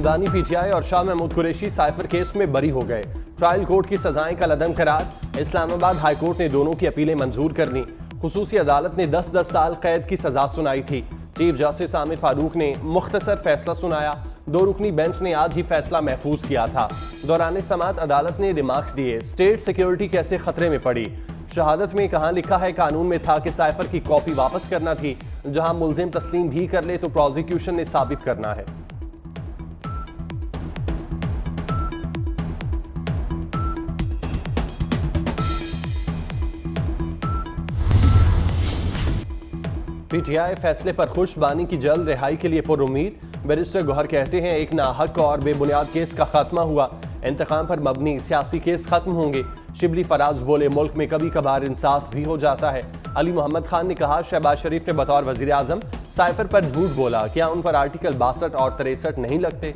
Hamdani PTI और Shah Mahmood Qureshi cipher case में बरी हो गए। ट्रायल कोर्ट की सजाएं कलअदम करार। इस्लामाबाद हाई कोर्ट ने दोनों की अपीलें मंजूर कर लीं। खुसूसी अदालत ने 10-10 साल कैद की सजा सुनाई थी। चीफ जस्टिस आमिर फारूक ने मुख्तसर फैसला सुनाया। 2 रुकनी बेंच ने आज ही फैसला महफूज किया था। दौरान समाअत अदालत ने रिमार्क्स दिए। स्टेट सिक्योरिटी कैसे खतरे में पड़ी। शहादत में कहाँ लिखा है कानून में था कि साइफर की कॉपी वापस करना थी। जहां मुल्जिम तस्लीम भी कर ले तो प्रोसिक्यूशन ने साबित करना है। पीटीआई फैसले पर खुश, बानी की जल्द रिहाई के लिए पुरुम्मीद। बैरिस्टर गौहर कहते हैं एक नाहक और बेबुनियाद केस का खात्मा हुआ। इंतकाम पर मबनी सियासी केस खत्म होंगे। शिबली फराज बोले मुल्क में कभी कभार इंसाफ भी हो जाता है। अली मोहम्मद खान ने कहा शहबाज शरीफ ने बतौर वजीर आजम साइफर पर झूठ बोला, क्या उन पर आर्टिकल 62 और 63 नहीं लगते।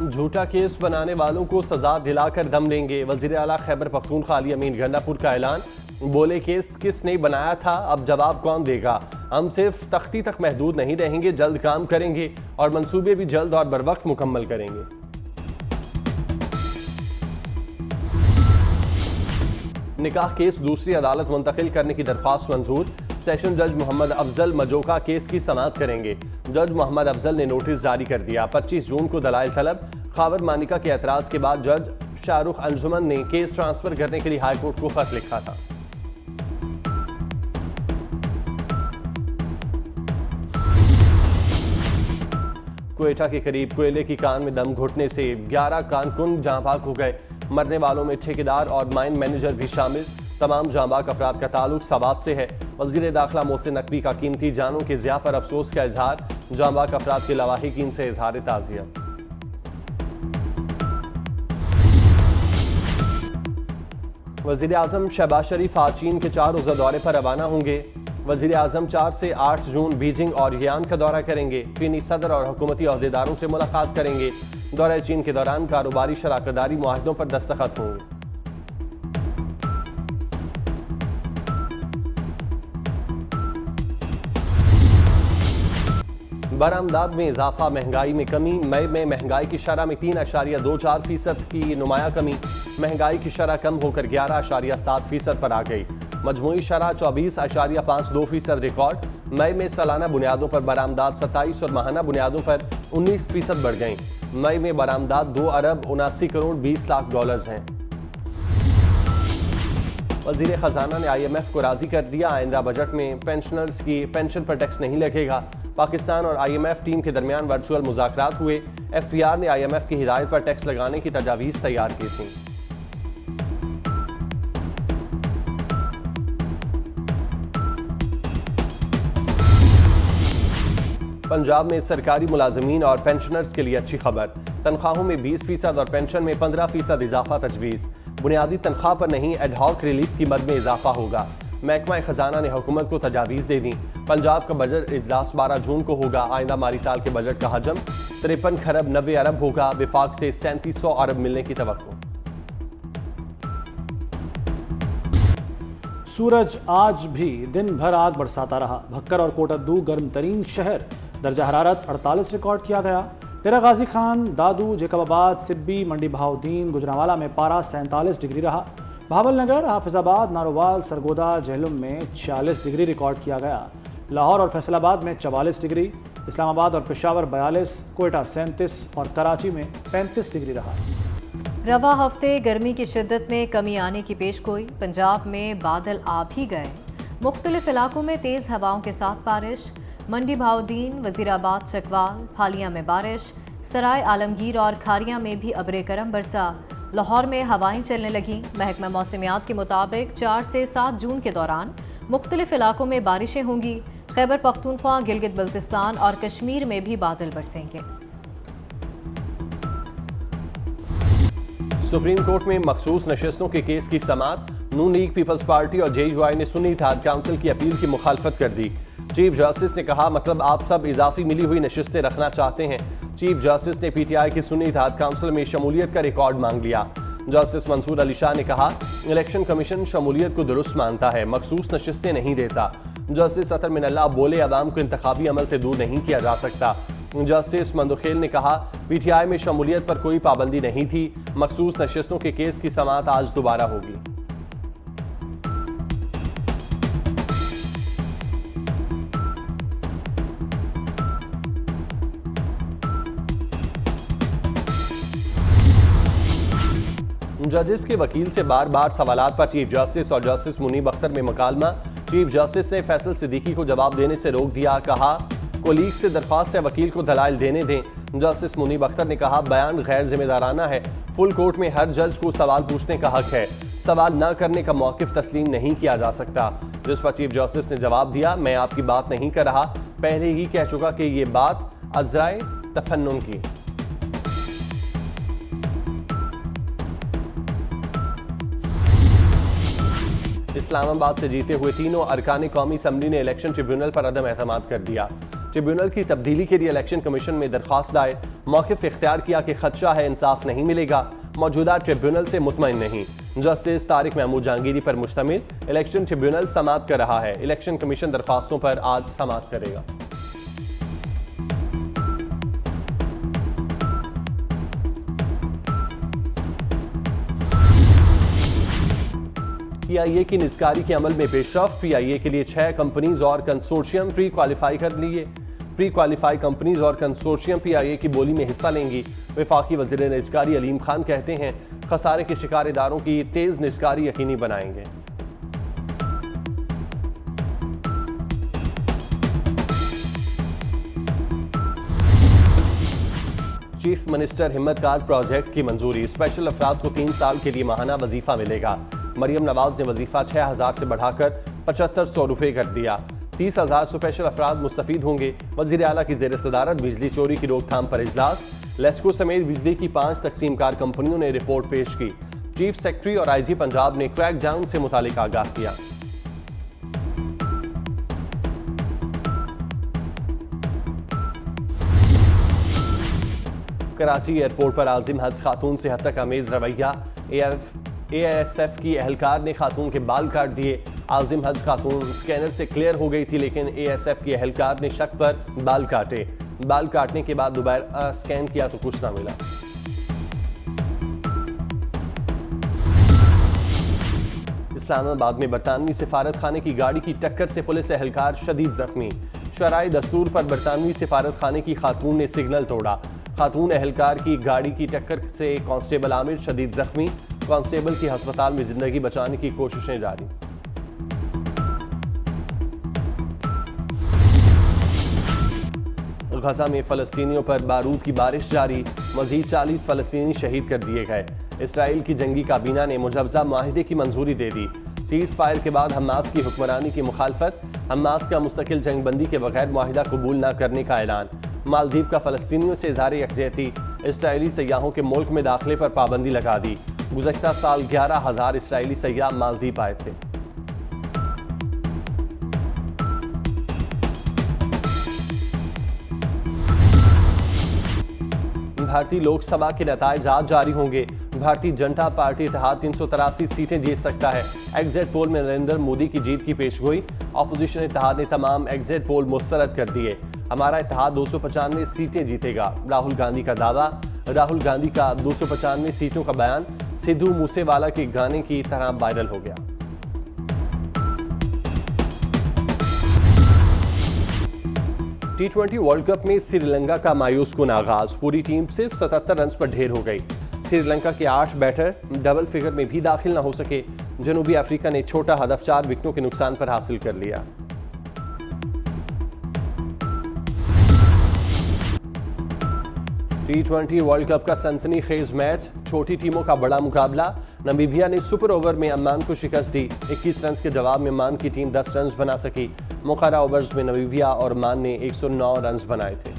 झूठा केस बनाने वालों को सजा दिलाकर दम लेंगे। वजीर आला खैबर पख्तूनख्वा अली अमीन गंडापुर का ऐलान। बोले केस किसने बनाया था, अब जवाब कौन देगा। हम सिर्फ तख्ती तक महदूद नहीं रहेंगे, जल्द काम करेंगे और मंसूबे भी जल्द और बरवक्त मुकम्मल करेंगे। निकाह केस दूसरी अदालत मुंतकिल करने की दरख्वास्त मंजूर। सेशन जज मोहम्मद अफजल मजोका केस की समाअत करेंगे। जज मोहम्मद अफजल ने नोटिस जारी कर दिया। 25 जून को दलाइल तलब। खावर मानिका के एतराज के बाद जज शाहरुख अंजुमन ने केस ट्रांसफर करने के लिए हाईकोर्ट को खत लिखा था। क्वेटा के करीब कोयले की कान में दम घुटने से 11 कारकुन जांबाक हो गए। मरने वालों में ठेकेदार और माइन मैनेजर भी शामिल। तमाम जांबाक अफराद का ताल्लुक सवात से है। वजीर दाखिला मोहसिन नकवी का कीमती जानों के ज़िया पर अफसोस का इजहार। जांबाक अफराद के लवाहिकीन से इजहार ताज़ियत। वजीर आजम शहबाज शरीफ आज चीन के 4 रोज़ा दौरे पर रवाना होंगे। वजीर आजम 4 से 8 जून बीजिंग और यान का दौरा करेंगे। चीनी सदर और हुकूमती अहदेदारों से मुलाकात करेंगे। दौरे चीन के दौरान कारोबारी शराकतदारी मुआहदों पर दस्तखत होंगे। बरामदात में इजाफा, महंगाई में कमी। मई में महंगाई की शरह में 3.24% की नुमाया कमी। महंगाई की शरह कम होकर 11.7% पर आ गई। मजमूई शरह 24.52% रिकॉर्ड। मई में सालाना बुनियादों पर बरामदात 27 और माहाना बुनियादों पर 19% बढ़ गई। मई में बरामदात 2 अरब 79 करोड़ 20 लाख डॉलर्स हैं। वजीर खजाना ने IMF को राजी कर दिया। आइंदा बजट में पेंशनर्स की पेंशन पर टैक्स नहीं लगेगा। पाकिस्तान और IMF टीम के दरमियान वर्चुअल मुज़ाकरात हुए। FPR ने IMF की हिदायत पर टैक्स लगाने की तजावीज़ तैयार की थी। पंजाब में सरकारी मुलाजमीन और पेंशनर्स के लिए अच्छी खबर। तनख्वाहों में 20% और पेंशन में 15% इजाफा तजवीज़। बुनियादी तनख्वाह पर नहीं, एडहॉक रिलीफ की मद में इजाफा होगा। महकमा खजाना ने हुकूमत को तजावीज़ दे दी। पंजाब का बजट इजलास 12 जून को होगा। आइंदा माली साल के बजट का हजम 53 खरब 90 अरब होगा। विफाक से 3700 अरब मिलने की तवक्को। सूरज आज भी दिन भर आग बरसाता रहा। भक्कर और कोटद्दू गर्म तरीन शहर। दर्जा हरारत 48 रिकॉर्ड किया गया। डेरा गाजी खान, दादू, जेकबाबाद, सिब्बी, मंडी बहाउद्दीन, गुजरांवाला में पारा 47 डिग्री रहा। भावलनगर, हाफिजाबाद, नारोवाल, सरगोदा, जहलुम में 46 डिग्री रिकॉर्ड किया गया। लाहौर और फैसलाबाद में 44 डिग्री, इस्लामाबाद और पेशावर 42, कोयटा 37 और कराची में 35 डिग्री रहा। रवा हफ्ते गर्मी की शिद्दत में कमी आने की पेशगोई। पंजाब में बादल आ भी गए। मुख्तलिफ इलाकों में तेज़ हवाओं के साथ बारिश। मंडी बहाउद्दीन, वजीराबाद, चकवाल, फालिया में बारिश। सराय आलमगीर और खारिया में भी अब्रे करम बरसा। लाहौर में हवाएं चलने लगीं। महकमा मौसमियात के मुताबिक 4 से 7 जून के दौरान मुख्तलिफ इलाकों में बारिशें होंगी। खैबर पख्तूनख्वा, गिलगित बल्तिस्तान और कश्मीर में भी बादल बरसेंगे। सुप्रीम कोर्ट में मखसूस नशस्तों के केस की समाअत। नून लीग, पीपल्स पार्टी और JUI ने सुन्नी इत्तेहाद काउंसिल की अपील की मुखालफत कर दी। चीफ जस्टिस ने कहा मतलब आप सब इजाफी मिली हुई नशिस्तें रखना चाहते हैं। चीफ जस्टिस ने PTI की सुन्नी इत्तेहाद काउंसिल में शमूलियत का रिकॉर्ड मांग लिया। जस्टिस मंसूर अली शाह ने कहा इलेक्शन कमीशन शमूलियत को दुरुस्त मानता है, मखसूस नशिस्तें नहीं देता। जस्टिस अतर मिनल्ला बोले, अवाम को इंतखाबी अमल से दूर नहीं किया जा सकता। जस्टिस मंदुखेल ने कहा, पीटीआई में शमूलियत पर कोई पाबंदी नहीं थी। मखसूस नशिस्तों के केस की समाअत आज दोबारा होगी। जजेस के वकील से बार बार सवालात पर चीफ जस्टिस और जस्टिस मुनीब अख्तर में मुकालमा। चीफ जस्टिस ने फैसल सिद्दीकी को जवाब देने से रोक दिया। कहा, कोलीग से दरख्वास्त है वकील को दलाइल देने दें। जस्टिस मुनीब अख्तर ने कहा, बयान गैर जिम्मेदाराना है। फुल कोर्ट में हर जज को सवाल पूछने का हक है। सवाल न करने का मौक़िफ़ तस्लीम नहीं किया जा सकता। जिस पर चीफ जस्टिस ने जवाब दिया, मैं आपकी बात नहीं कर रहा, पहले ही कह चुका कि ये बात अज़राए तफन्नुन की। इस्लामाबाद से जीते हुए तीनों अरकान कौमी असम्बली ने इलेक्शन ट्रिब्यूनल पर अदम एतमाद कर दिया। ट्रिब्यूनल की तब्दीली के लिए इलेक्शन कमीशन में दरख्वास्त दायर। मौक़िफ़ इख्तियार किया कि खदशा है इंसाफ नहीं मिलेगा। मौजूदा ट्रिब्यूनल से मुतमईन नहीं। जस्टिस तारिक महमूद जहांगीरी पर मुश्तमिल इलेक्शन ट्रिब्यूनल समाअत कर रहा है। इलेक्शन कमीशन दरख्वास्तों पर आज समाअत करेगा। पीआईए की निस्कारी के अमल में पेशरफ। पीआईए के लिए 6 कंपनीज और कंसोर्शियम प्री क्वालिफाई कर लिए। प्री क्वालिफाई कंपनीज और कंसोर्शियम पीआईए की बोली में हिस्सा लेंगी। वफाकी वज़ीर निस्कारी अलीम खान कहते हैं, खसारे के शिकार इदारों की तेज निस्कारी यकीनी बनाएंगे। चीफ मिनिस्टर हिम्मत कार्ड प्रोजेक्ट की मंजूरी। स्पेशल अफराद को 3 साल के लिए माहाना वजीफा मिलेगा। मरियम नवाज ने वजीफा 6000 से बढ़ाकर 7500 रुपये कर दिया। 30,000 स्पेशल अफराद मुस्तफीद होंगे। वज़ीर आला की ज़ेर सदारत बिजली चोरी की रोकथाम पर इजलास। लेस्को समेत बिजली की 5 तकसीमकार कंपनियों ने रिपोर्ट पेश की। चीफ सेक्रेटरी और आईजी पंजाब ने क्रैक डाउन से मुतालिक आगाह किया। कराची एयरपोर्ट पर आजिम हज खातून से हद तक अमेज रवैया। AISF की एहलकार ने खातून के बाल काट दिए। आजिम हज खातून स्कैनर से क्लियर हो गई थी, लेकिन AISF की एहलकार ने शक पर बाल काटे। बाल काटने के बाद दोबारा स्कैन किया तो कुछ ना मिला। इस्लामाबाद में बरतानवी सिफारत खाने की गाड़ी की टक्कर से पुलिस एहलकार शदीद जख्मी। शराई दस्तूर पर बरतानवी सिफारत खाने की खातून ने सिग्नल तोड़ा। खातून एहलकार की गाड़ी की टक्कर से कांस्टेबल आमिर शदीद जख्मी। कांस्टेबल की अस्पताल में जिंदगी बचाने की कोशिशें जारी। गजा में फलस्तीनियों पर बारूद की बारिश जारी। मजीद 40 फलस्तीनी शहीद कर दिए गए। इसराइल की जंगी काबीना ने मुजवजा माहिदे की मंजूरी दे दी। सीज फायर के बाद हमास की हुक्मरानी की मुखालफत। हमास का मुस्तकिल जंगबंदी के बगैर माहिदा कबूल न करने का ऐलान। मालदीव का फलस्तीनियों से इज़हार यकजहती। इसराइली सयाहों के मुल्क में दाखिले पर पाबंदी लगा दी। गुज़श्ता साल 11,000 इसराइली सयाह मालदीव आए थे। भारतीय लोकसभा के नताइज आज जारी होंगे। भारतीय जनता पार्टी इत्तेहाद 383 सीटें जीत सकता है। एग्जिट पोल में नरेंद्र मोदी की जीत की पेशगोई। अपोजिशन इत्तेहाद ने तमाम एग्जिट पोल मुस्तरद कर दिए। हमारा इत्तेहाद 295 सीटें जीतेगा, राहुल गांधी का दावा। राहुल गांधी का 295 सीटों का बयान सिद्धू मूसेवाला के गाने की तरह वायरल हो गया। T20 वर्ल्ड कप में श्रीलंका का मायूस कुन आगाज। पूरी टीम सिर्फ 77 रन पर ढेर हो गई। श्रीलंका के 8 बैटर डबल फिगर में भी दाखिल न हो सके। जनूबी अफ्रीका ने छोटा हदफ 4 विकेटों के नुकसान पर हासिल कर लिया। T20 वर्ल्ड कप का सनसनीखेज मैच। छोटी टीमों का बड़ा मुकाबला। नमीबिया ने सुपर ओवर में अम्मान को शिकस्त दी। 21 रन के जवाब में अम्मान की टीम 10 रन बना सकी। मुकारा ओवर्स में नमीबिया और अम्मान ने 109 रन बनाए थे।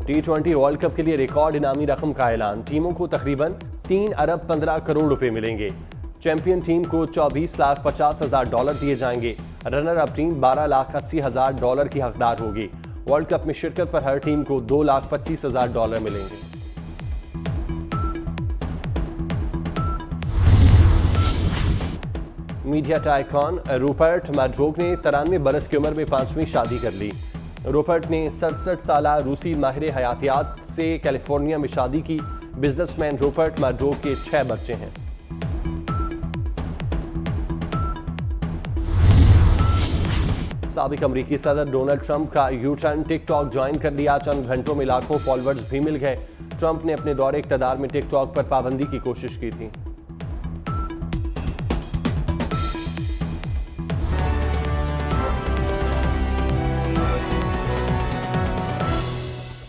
T20 वर्ल्ड कप के लिए रिकॉर्ड इनामी रकम का ऐलान। टीमों को तकरीबन 3 अरब 15 करोड़ रुपए मिलेंगे। चैंपियन टीम को $24,50,000 दिए जाएंगे। रनर अप टीम $12,80,000 की हकदार होगी। वर्ल्ड कप में शिरकत पर हर टीम को $2,25,000 मिलेंगे। मीडिया टाइकॉन रूपर्ट मैर्डोक ने 93 बरस की उम्र में 5वीं शादी कर ली। रूपर्ट ने 67 साल रूसी माहिर हयातियात से कैलिफोर्निया में शादी की। बिजनेसमैन रूपर्ट मैर्डोक के 6 बच्चे हैं। साबिक अमरीकी सदर डोनाल्ड ट्रंप का यू-टर्न टिकटॉक ज्वाइन कर लिया। चंद घंटों में लाखों फॉलोअर्स भी मिल गए। ट्रंप ने अपने दौरे इक़्तिदार में टिकटॉक पर पाबंदी की कोशिश की थी।